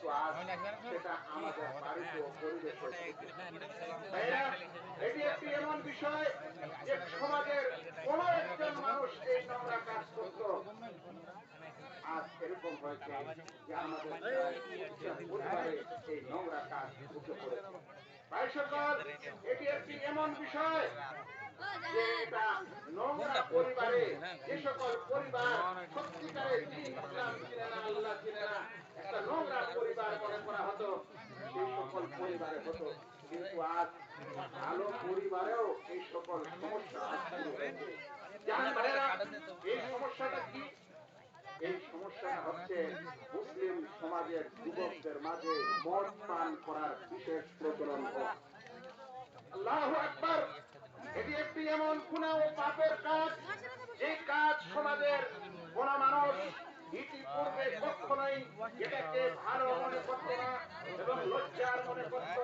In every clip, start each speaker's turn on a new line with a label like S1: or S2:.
S1: কিন্তু আজ সেটা আমাদের বাড়িতে ও পরিবেশে। এটি একটি এমন বিষয় যে সমাজের কোন একজন মানুষ এই নোংরা কাজ করত, আজ এরকম হয়েছে যে আমাদের পরিবারে এই নোংরা কাজ ঢুকে পড়েছে। ভাই সকল, এটি একটি এমন বিষয় যে এটা নোংরা পরিবারে, যে সকল পরিবার সত্যিকারের ইসলাম চিনে না, আল্লাহ চিনে না, একটা নোংরা পরিবার মনে করা হতো, সেই সকল পরিবারে হতো। কিন্তু আজ ভালো পরিবারেও এই সকল সমস্যা শুরু হয়েছে। জানেন ভাইয়েরা, এই সমস্যাটা কি? এই সমস্যাটা হচ্ছে মুসলিম সমাজের যুবকদের মাঝে মদ পান করার বিশেষ প্রচলন হওয়া। আল্লাহু আকবার। এটি একটি এমন গুনাহ ও পাপের কাজ, যে কাজ সমাজের কোন মানুষ ইতিপূর্বে কখনোই এটাকে ভালো মনে করত না এবং লজ্জার মনে করত।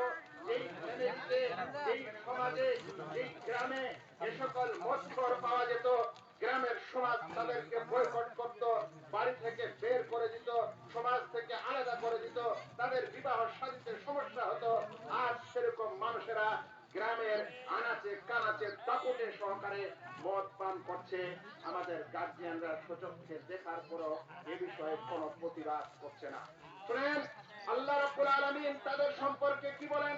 S1: যেই ফ্যামিলিতে, যেই সমাজে, যেই গ্রামে এ সকল মদখোর পাওয়া যেত, গ্রামের সমাজ তাদেরকে বয়কট করত, বাড়ি থেকে বের করে দিত, সমাজ থেকে আলাদা করে দিত, তাদের বিবাহ শাদীতে সমস্যা হতো। আজ সেরকম মানুষেরা গ্রামের আনাচে কানাচে দাপটে সহকারে মদ পান করছে। আমাদের গার্জিয়ানরা সচক্ষে দেখার পরও এ বিষয়ে কোনো প্রতিবাদ করছে না। শুনেন, আল্লাহ রাব্বুল আলামিন তাদের সম্পর্কে কি বলেন?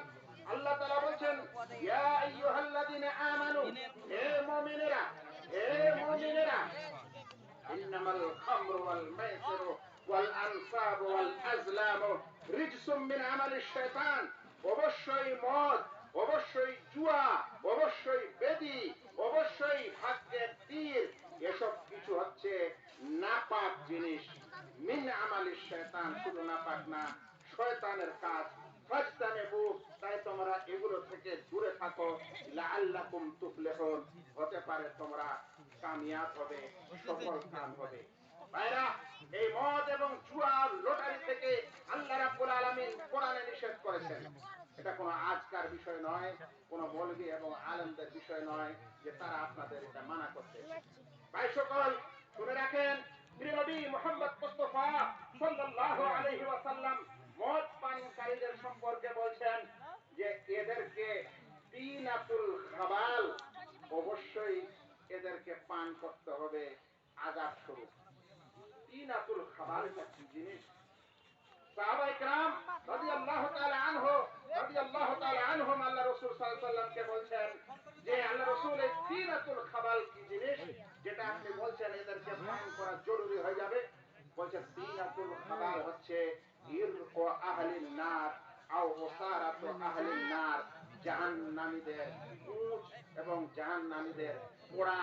S1: আল্লাহ তাআলা বলেন, ইয়া আইয়ুহাল্লাযীনা আমানু, হে মুমিনেরা, হে মুমিনেরা, ইন্নামাল খামরু ওয়াল মাইসিরু ওয়াল আনসাবু ওয়াল আজলামু রিজসুম মিন আমালিশ শাইতান। অবশ্যই মদ, অবশ্যই জুয়া, অবশ্যই বেদি, অবশ্যই ভাগ্যের তীর, এসব কিছু হচ্ছে নাপাক জিনিস। মিন আমালিশ শাইতান, শুধু নাপাক না, শয়তানের কাজ। ফাজতানিবু, তাই তোমরা এগুলো থেকে দূরে থাকো। লাআল্লাকুম তুফলিহুন, হতে পারে তোমরা কামিয়াব হবে, সফল কাম হবে। ভাইরা, এই মদ এবং জুয়া লটারি থেকে আল্লাহ রাব্বুল আলামিন কোরআনে নিষেধ করেছেন। এটা কোনো আজকার বিষয় নয়, কোনো মৌলভী এবং আলেমদের বিষয় নয় যে তারা আপনাদের এটা মানা করতে। ভাই সকল, শুনে রাখেন, প্রিয় নবী মুহাম্মদ মুস্তাফা সাল্লাল্লাহু আলাইহি ওয়াসাল্লাম মদ পানকারীদের সম্পর্কে বলছেন যে এদেরকে তিনাতুল খাবাল, অবশ্যই এদেরকে পান করতে হবে আযাব স্বরূপ। তিনাতুল খাবাল এটা কি জিনিস? সাহাবায়ে কেরাম রাদিয়াল্লাহু তাআলা আনহুম আল্লাহ রাসূল সাল্লাল্লাহু আলাইহি ওয়াসাল্লামকে বলছেন যে আল্লাহ রাসূল, এই তিনাতুল খাবাল কি জিনিস যেটা আপনি বলছেন এদেরকে পান করা জরুরি হয়ে যাবে? বলছেন তিনাতুল খাবাল হচ্ছে ইরকু আহলিন নার আও ওসারাতু আহলিন নার, জাহান্নামীদের পুঁজ এবং জাহান্নামীদের পোড়া,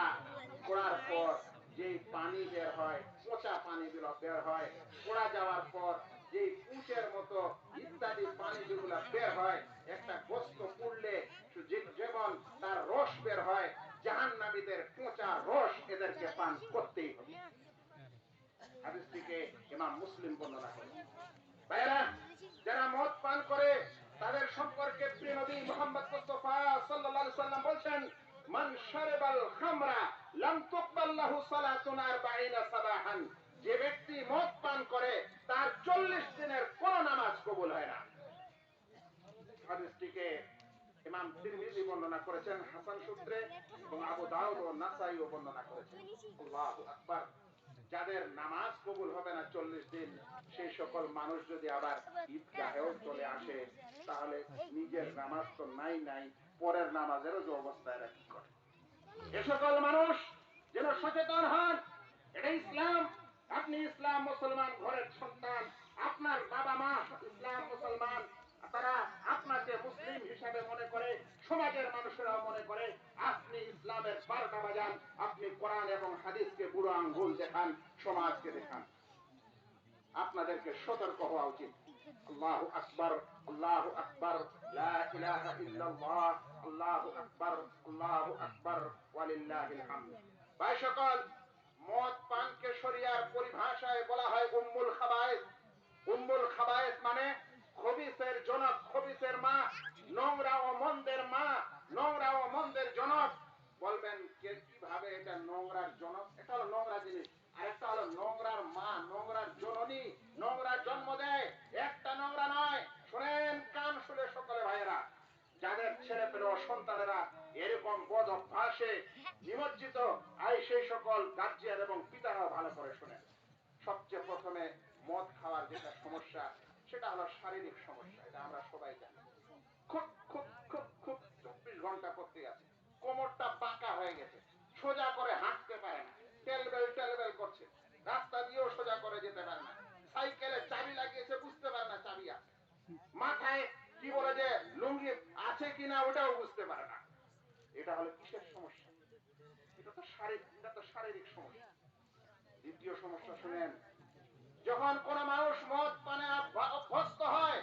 S1: পোড়ার পর যে পানি বের হয়, পচা পানিগুলো বের হয়, পোড়া যাওয়ার পর যে পুঁচের মতো ইত্যাদি পানি যেগুলা বের হয়, একটা গোস্ত পুড়লে যেমন তার রস বের হয়, জাহান্নামীদের পচা রস এদেরকে পান করতেই হবে। হাদিসটিকে ইমাম মুসলিম বর্ণনা করেছেন। ভাইরা, যারা মদ পান করে তাদের সম্পর্কে প্রিয় নবী মুহাম্মদ মুস্তাফা সাল্লাল্লাহু আলাইহি ওয়াসাল্লাম বলেন, মান শারাবাল খামরা লাম তুকবাল লাহু সালাতুন 40 সাবাহান। যে ব্যক্তি মদ পান করে তার 40 দিনের কোন নামাজ কবুল হয় না। হাদিসটিকে ইমাম তিরমিজি বর্ণনা করেছেন হাসান সূত্রে, এবং আবু দাউদ ও নাসাঈও বর্ণনা করেছেন। আল্লাহু আকবার। যাদের নামাজ কবুল হবে না 40 দিন, সেই সকল মানুষ যদি আবার ঈদগাহেও চলে আসে, তাহলে নিজের নামাজ তো নাই নাই, পরের নামাজেরও যে অবস্থা, এরা কি করে? এ সকল মানুষ যেন সচেতন হন। এটা ইসলাম। আপনি ইসলাম মুসলমান ঘরের সন্তান, আপনার বাবা মা ইসলাম মুসলমান, তারা আপনাকে মুসলিম হিসাবে মনে করে, সমাজের মানুষেরাও মনে করে। আপনি ইসলামের 12টা বাজান, আপনি কোরআন এবং হাদিসকে বুড়ো আঙ্গুল দেখান, সমাজকে দেখান। আপনাদেরকে সতর্ক হওয়া উচিত। আল্লাহু আকবার, আল্লাহু আকবার, লা ইলাহা ইল্লাল্লাহ, আল্লাহু আকবার, আল্লাহু আকবার, ওয়ালিল্লাহিল হামদ। ভাই সকল, মদ পানকে শরিয়ার পরিভাষায় বলা হয় উম্মুল খাবায়েস। উম্মুল খাবায়েস মানে খবিসের জনক, খবিসের মা, নোংরা ও মন্দের মা, নোংরা ও মন্দের জনক। বলবেন কে কিভাবে এটা নোংরার জনক? এটা হলো নোংরা জিনিস। আর একটা হলো নোংরার মা, নোংরার জননী, নোংরা জন্ম দেয়। একটা নোংরা সন্তানেরা এরকম বদ অভ্যাসে নিমজ্জিত, সেই সকল গার্জিয়ান এবং পিতারাও ভালো করে শুনেন। সবচেয়ে প্রথমে মদ খাওয়ার যেটা সমস্যা, সেটা হলো শারীরিক সমস্যা। এটা আমরা সবাই জানি। খুব খুব খুব খুব 24 ঘন্টা করতে আছে, কোমরটা বাঁকা হয়ে গেছে, সোজা করে হাঁটতে পারে না, টেলবেল করছে, রাস্তা দিয়েও সোজা করে যেতে পারে না, সাইকেলে চাবি লাগিয়েছে বুঝতে পারে না চাবি আছে, মাথায় কি বলে যে লুঙ্গি আছে কিনা ওটাও বুঝতে পারে না। এটা হলো কিসের সমস্যা? এটা তো শারীরিক সমস্যা। দ্বিতীয় সমস্যা শুনেন, যখন কোন মানুষ মদ পানে অভ্যস্ত হয়